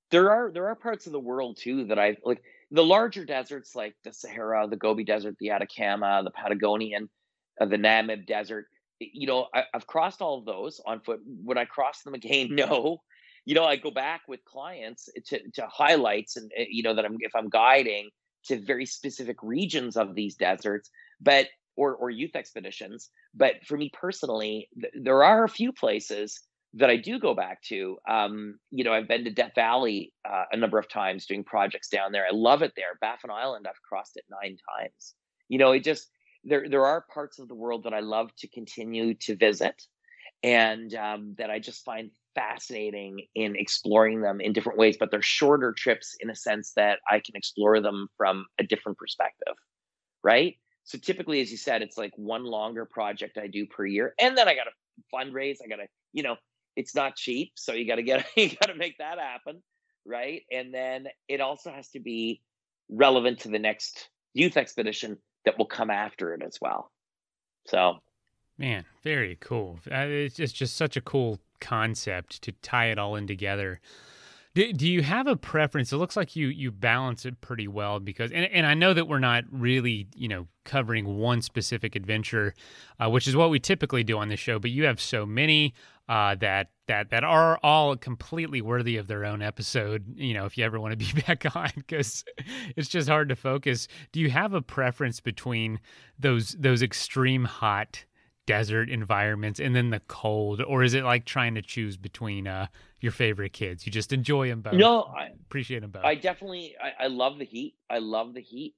There are parts of the world too that I like, the larger deserts like the Sahara, the Gobi Desert, the Atacama, the Patagonian, the Namib Desert. I've crossed all of those on foot. Would I cross them again? No. I go back with clients to highlights, and that if I'm guiding to very specific regions of these deserts, but or youth expeditions. But for me personally, there are a few places that I do go back to. I've been to Death Valley a number of times doing projects down there. I love it there. Baffin Island, I've crossed it 9 times. It just there are parts of the world that I love to continue to visit, and that I just find fascinating in exploring them in different ways. But they're shorter trips in a sense that I can explore them from a different perspective, right? So typically, as you said, it's like one longer project I do per year, and then I got to fundraise. I got to, it's not cheap, so you got to you got to make that happen, right? And then it also has to be relevant to the next youth expedition that will come after it as well. So, Man, very cool. It's just such a cool concept to tie it all in together. Do you have a preference? It looks like you balance it pretty well because, and I know that we're not really, covering one specific adventure, which is what we typically do on this show, but you have so many that are all completely worthy of their own episode, if you ever want to be back on, because it's just hard to focus. Do you have a preference between those extreme hot desert environments and then the cold, or is it like trying to choose between your favorite kids? You just enjoy them both. No, Appreciate them both. I definitely I love the heat. I love the heat,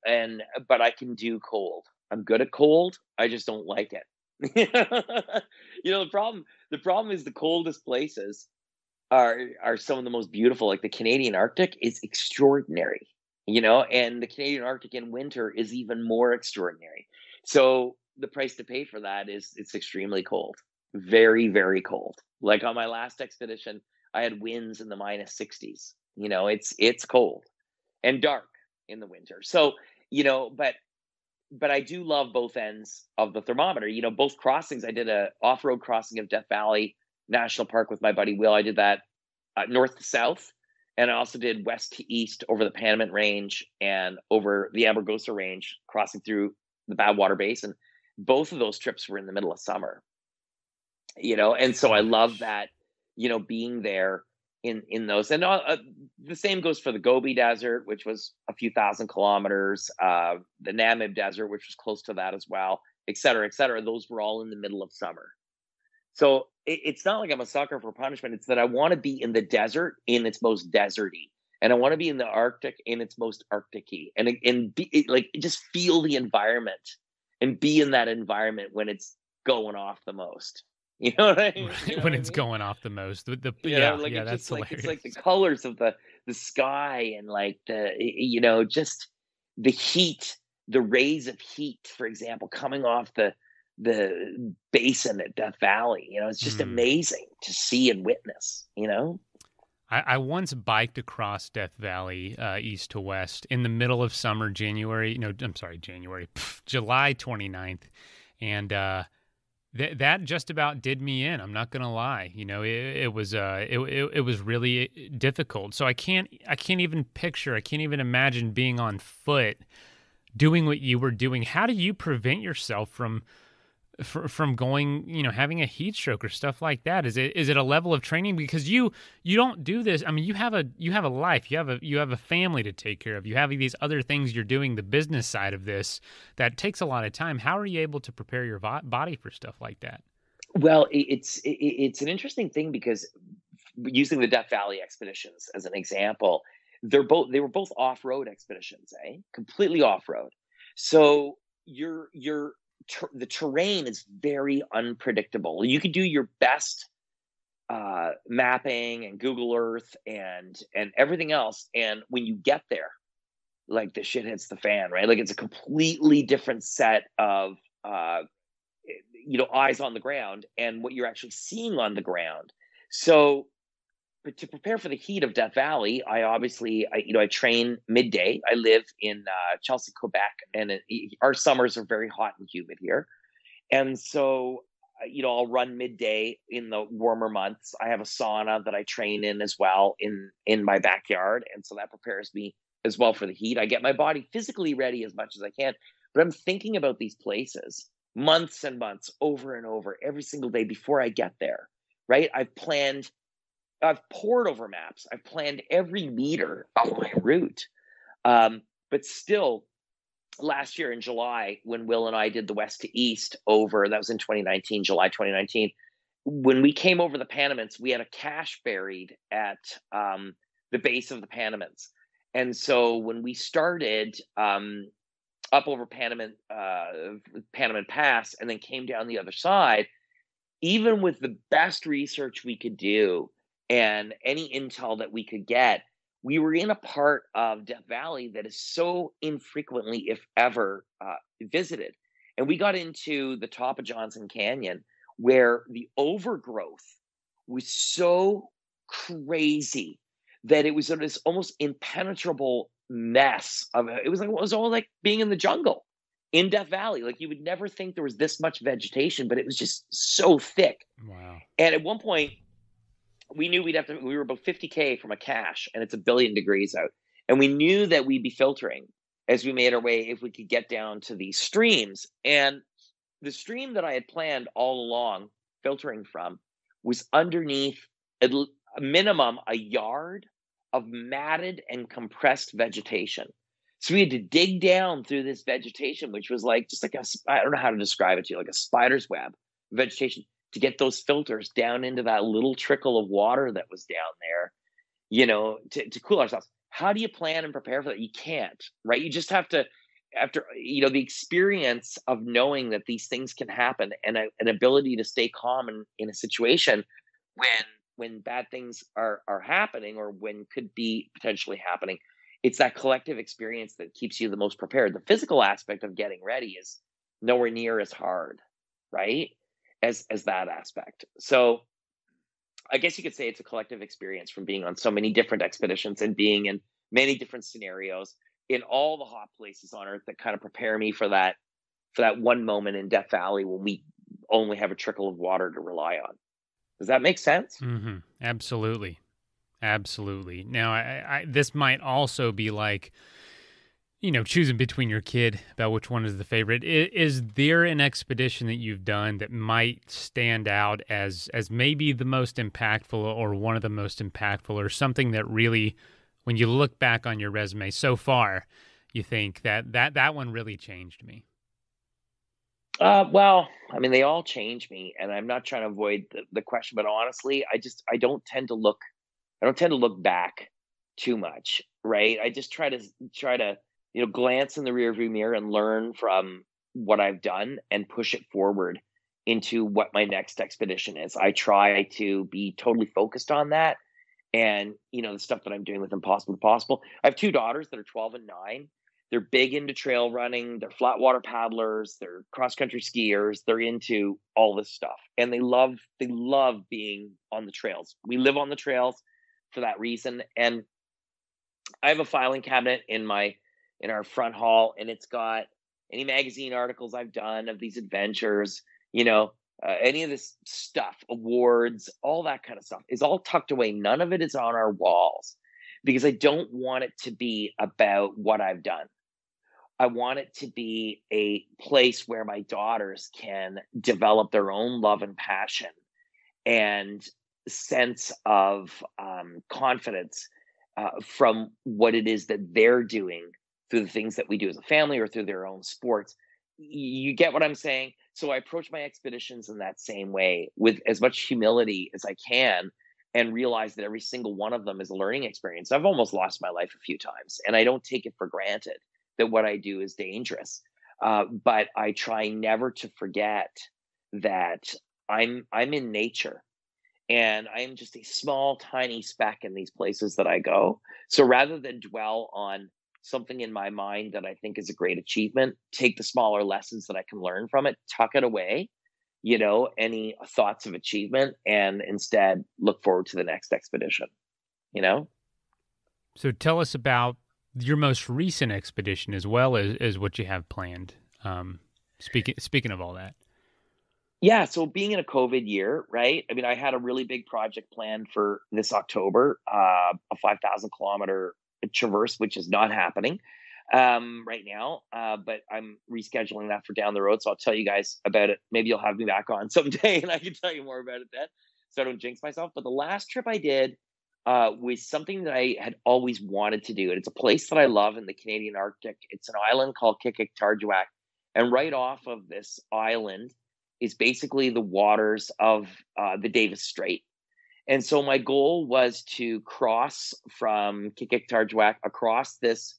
but I can do cold. I'm good at cold. I just don't like it. The problem is the coldest places are some of the most beautiful. Like the Canadian Arctic is extraordinary, and the Canadian Arctic in winter is even more extraordinary. So the price to pay for that is it's extremely cold, very, very cold. Like on my last expedition, I had winds in the minus 60s. It's cold and dark in the winter. So, but I do love both ends of the thermometer. Both crossings. I did a off-road crossing of Death Valley National Park with my buddy Will. I did that north to south, and I also did west to east over the Panamint Range and over the Amargosa Range, crossing through the Badwater Basin. Both of those trips were in the middle of summer, and so I love that, being there in those. And the same goes for the Gobi Desert, which was a few thousand kilometers, the Namib Desert, which was close to that as well, et cetera, et cetera. Those were all in the middle of summer. So it's not like I'm a sucker for punishment. It's that I want to be in the desert in its most deserty, and I want to be in the Arctic in its most Arctic-y, and be, like, just feel the environment and be in that environment when it's going off the most. You know what I mean? Right, when it's going off the most. That's It's hilarious. it's like the colors of the sky, and like just the heat, the rays of heat, for example, coming off the basin at Death Valley. It's just amazing to see and witness. I once biked across Death Valley, east to west, in the middle of summer, January. No, I'm sorry, July 29th. And that just about did me in. I'm not going to lie. It was really difficult. So I can't even imagine being on foot doing what you were doing. How do you prevent yourself from going, having a heat stroke or stuff like that? Is it a level of training? Because you don't do this. I mean, you have a life, you have a family to take care of. You have these other things you're doing, the business side of this, that takes a lot of time. How are you able to prepare your body for stuff like that? Well, it's an interesting thing, because using the Death Valley expeditions as an example, they were both off-road expeditions, completely off-road. So the terrain is very unpredictable. You could do your best mapping and Google Earth and everything else, and when you get there, like, the shit hits the fan, right? Like, it's a completely different set of eyes on the ground and what you're actually seeing on the ground. So, but to prepare for the heat of Death Valley, I train midday. I live in Chelsea, Quebec, and our summers are very hot and humid here. And so, I'll run midday in the warmer months. I have a sauna that I train in as well in my backyard. And so that prepares me as well for the heat. I get my body physically ready as much as I can, but I'm thinking about these places months and months over and over every single day before I get there, right? I've poured over maps. I've planned every meter of my route. But still, last year in July, when Will and I did the west to east that was in 2019, July 2019, when we came over the Panamints, we had a cache buried at the base of the Panamints. And so when we started up over Panamint Pass and then came down the other side, even with the best research we could do and any intel that we could get, we were in a part of Death Valley that is so infrequently, if ever, visited. And we got into the top of Johnson Canyon, where the overgrowth was so crazy that it was this almost impenetrable mess of it. It was all like being in the jungle in Death Valley. Like, you would never think there was this much vegetation, but it was just so thick. Wow. And at one point, we knew we were about 50K from a cache, and it's a billion degrees out. And we knew that we'd be filtering as we made our way if we could get down to these streams. And the stream that I had planned all along filtering from was underneath a minimum a yard of matted and compressed vegetation. So we had to dig down through this vegetation, which was like just like I don't know how to describe it to you, like a spider's web vegetation to get those filters down into that little trickle of water that was down there, to cool ourselves. How do you plan and prepare for that? You can't, right? You just have to, after, the experience of knowing that these things can happen and an ability to stay calm in a situation when bad things are happening or when could be potentially happening. It's that collective experience that keeps you the most prepared. The physical aspect of getting ready is nowhere near as hard, right? As that aspect. So I guess you could say it's a collective experience from being on so many different expeditions and being in many different scenarios in all the hot places on earth that kind of prepare me for that one moment in Death Valley when we only have a trickle of water to rely on. Does that make sense? Absolutely. Absolutely. Now, this might also be like, choosing between your kid about which one is the favorite. Is there an expedition that you've done that might stand out as maybe the most impactful or one of the most impactful, or something that really, when you look back on your resume so far, you think that one really changed me? Well, I mean, they all change me, and I'm not trying to avoid the question, but honestly, I don't tend to look back too much, right? I just try to glance in the rearview mirror and learn from what I've done and push it forward into what my next expedition is. I try to be totally focused on that, and the stuff that I'm doing with Impossible to Possible. I have two daughters that are 12 and 9. They're big into trail running. They're flat water paddlers. They're cross country skiers. They're into all this stuff, and they love being on the trails. We live on the trails for that reason. And I have a filing cabinet in our front hall, and it's got any magazine articles I've done of these adventures, any of this stuff, awards, all that kind of stuff is all tucked away. None of it is on our walls because I don't want it to be about what I've done. I want it to be a place where my daughters can develop their own love and passion and sense of confidence from what it is that they're doing through the things that we do as a family or through their own sports. You get what I'm saying? So I approach my expeditions in that same way with as much humility as I can and realize that every single one of them is a learning experience. I've almost lost my life a few times, and I don't take it for granted that what I do is dangerous. But I try never to forget that I'm in nature, and I am just a small, tiny speck in these places that I go. So rather than dwell on something in my mind that I think is a great achievement, take the smaller lessons that I can learn from it, tuck it away, any thoughts of achievement, and instead look forward to the next expedition, you know? So tell us about your most recent expedition as well as what you have planned. Speaking of all that. Yeah, so being in a COVID year, right? I mean, I had a really big project planned for this October, a 5,000 kilometer traverse, which is not happening right now. But I'm rescheduling that for down the road. So I'll tell you guys about it. Maybe you'll have me back on someday and I can tell you more about it then. So I don't jinx myself. But the last trip I did was something that I had always wanted to do. And it's a place that I love in the Canadian Arctic. It's an island called Kikik-Tarjuak. And right off of this island is basically the waters of the Davis Strait. And so my goal was to cross from Kikik-Tarjuak across this,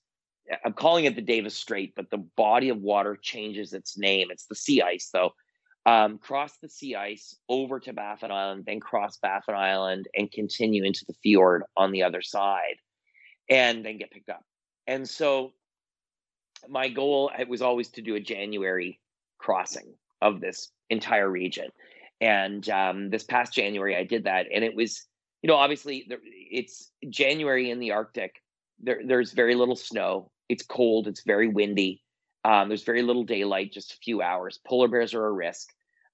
I'm calling it the Davis Strait, but the body of water changes its name. It's the sea ice, though. Cross the sea ice over to Baffin Island, then cross Baffin Island and continue into the fjord on the other side, and then get picked up. And so my goal was always to do a January crossing of this entire region. And this past January, I did that. And it was, obviously it's January in the Arctic. There's very little snow. It's cold. It's very windy. There's very little daylight, just a few hours. Polar bears are a risk.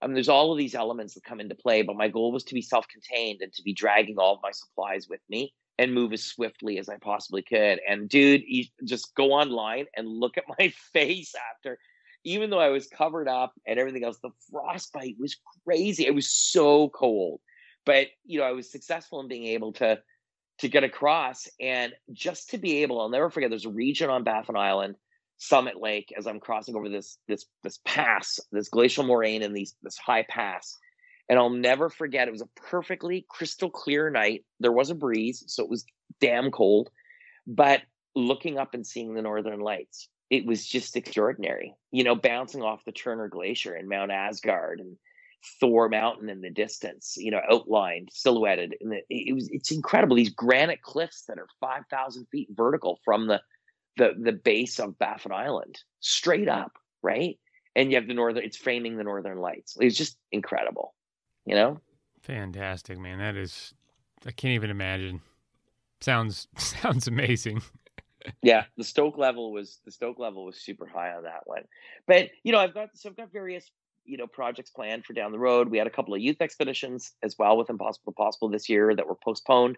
There's all of these elements that come into play, but my goal was to be self-contained and to be dragging all of my supplies with me and move as swiftly as I possibly could. And dude, you just go online and look at my face after, even though I was covered up and everything else, the frostbite was crazy. It was so cold, but I was successful in being able to get across, and just to be able, I'll never forget, there's a region on Baffin Island, Summit Lake, as I'm crossing over this pass, this glacial moraine, and this high pass. And I'll never forget, it was a perfectly crystal clear night. There was a breeze, so it was damn cold, but looking up and seeing the northern lights, it was just extraordinary. Bouncing off the Turner Glacier and Mount Asgard and Thor Mountain in the distance, outlined, silhouetted. And it's incredible. These granite cliffs that are 5,000 feet vertical from the base of Baffin Island, straight up, right? And you have it's framing the northern lights. It's just incredible, Fantastic, man. I can't even imagine. Sounds amazing. Yeah, the stoke level was super high on that one. But I've got various projects planned for down the road. We had a couple of youth expeditions as well with Impossible to Possible this year that were postponed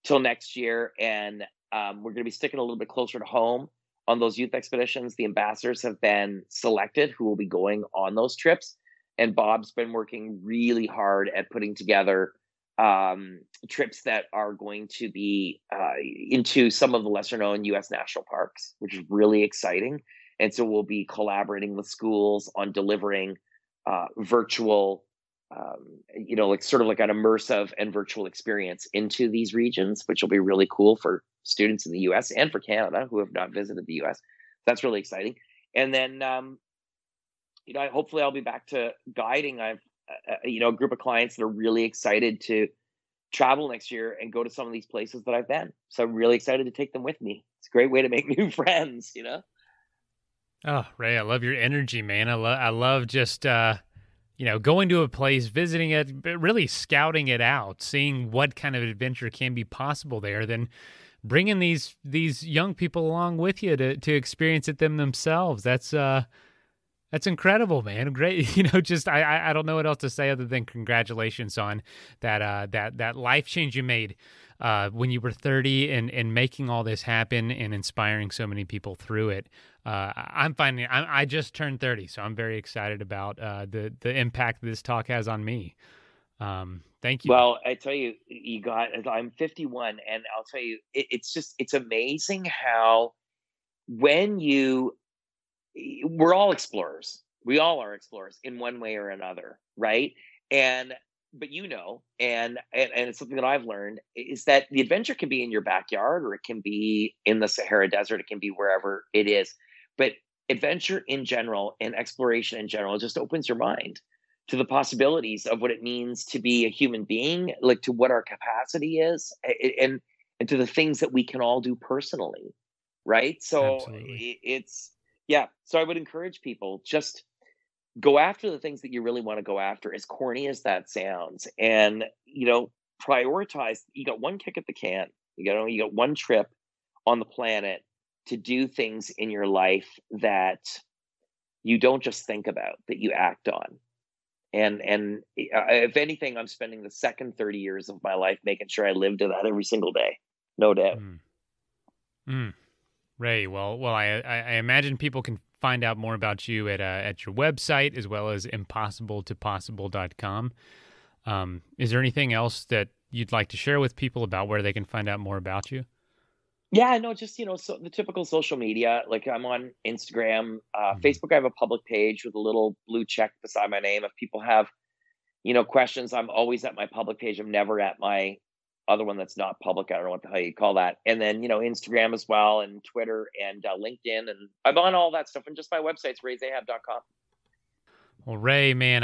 till next year, and we're going to be sticking a little bit closer to home on those youth expeditions. The ambassadors have been selected who will be going on those trips, and Bob's been working really hard at putting together trips that are going to be into some of the lesser known U.S. national parks, which is really exciting. And so we'll be collaborating with schools on delivering virtual, like sort of like an immersive and virtual experience into these regions, which will be really cool for students in the U.S. and for Canada who have not visited the U.S. That's really exciting. And then, hopefully I'll be back to guiding. I've a group of clients that are really excited to travel next year and go to some of these places that I've been. So I'm really excited to take them with me. It's a great way to make new friends, Oh, Ray, I love your energy, man. I love just, going to a place, visiting it, but really scouting it out, seeing what kind of adventure can be possible there, then bringing these young people along with you to experience it themselves. That's incredible, man. Great. Just, I don't know what else to say other than congratulations on that life change you made when you were 30 and making all this happen and inspiring so many people through it. I just turned 30, so I'm very excited about the impact this talk has on me. Thank you. Well, I tell you, I'm 51, and I'll tell you, it's amazing how we're all explorers. We all are explorers in one way or another, right? But and it's something that I've learned is that the adventure can be in your backyard, or it can be in the Sahara Desert. It can be wherever it is. But adventure in general and exploration in general just opens your mind to the possibilities of what it means to be a human being, like to what our capacity is, and to the things that we can all do personally, right? So Absolutely. So I would encourage people, just go after the things that you really want to go after, as corny as that sounds, and prioritize. You got one kick at the can. You got one trip on the planet to do things in your life that you don't just think about, that you act on. And if anything, I'm spending the second 30 years of my life making sure I live to that every single day, no doubt. Ray, well, I imagine people can find out more about you at your website, as well as impossibletopossible.com. Is there anything else that you'd like to share with people about where they can find out more about you? Yeah, no, just, so the typical social media, like I'm on Instagram, Facebook. I have a public page with a little blue check beside my name. If people have, questions, I'm always at my public page. I'm never at my other one that's not public. I don't know what the hell you call that. And then, Instagram as well, and Twitter, and LinkedIn, and I'm on all that stuff. And just my website's rayzahab.com. Well, Ray, man,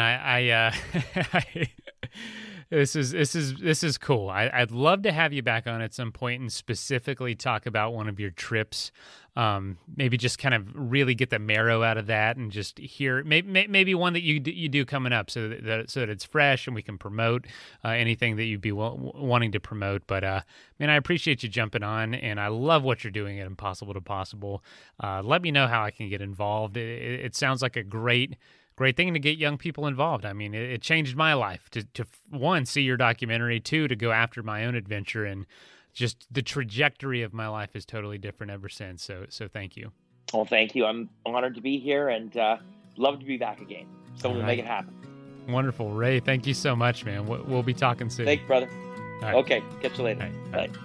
this is cool. I'd love to have you back on at some point and specifically talk about one of your trips. Maybe just kind of really get the marrow out of that, and just hear maybe one that you do coming up, so that it's fresh and we can promote anything that you'd be wanting to promote. But man, I appreciate you jumping on, and I love what you're doing at Impossible to Possible. Let me know how I can get involved. It sounds like a great great thing to get young people involved. I mean, it changed my life to one, see your documentary, two, to go after my own adventure, and just the trajectory of my life is totally different ever since. So thank you. Well, thank you. I'm honored to be here and love to be back again. So we'll make it happen. Wonderful. Ray, thank you so much, man. We'll be talking soon. Thanks, brother. Right. Okay. Catch you later. Right. Bye.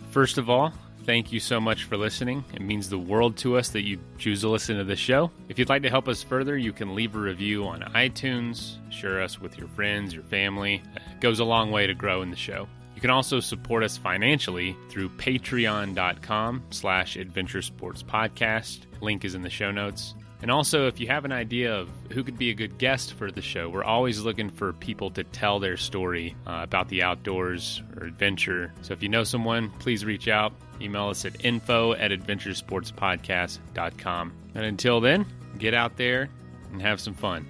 First of all, thank you so much for listening. It means the world to us that you choose to listen to this show. If you'd like to help us further, you can leave a review on iTunes, share us with your friends, your family. It goes a long way to grow in the show. You can also support us financially through patreon.com/adventuresportspodcast. Link is in the show notes. And also, if you have an idea of who could be a good guest for the show, we're always looking for people to tell their story about the outdoors or adventure. So if you know someone, please reach out. Email us at info@adventuresportspodcast.com. And until then, get out there and have some fun.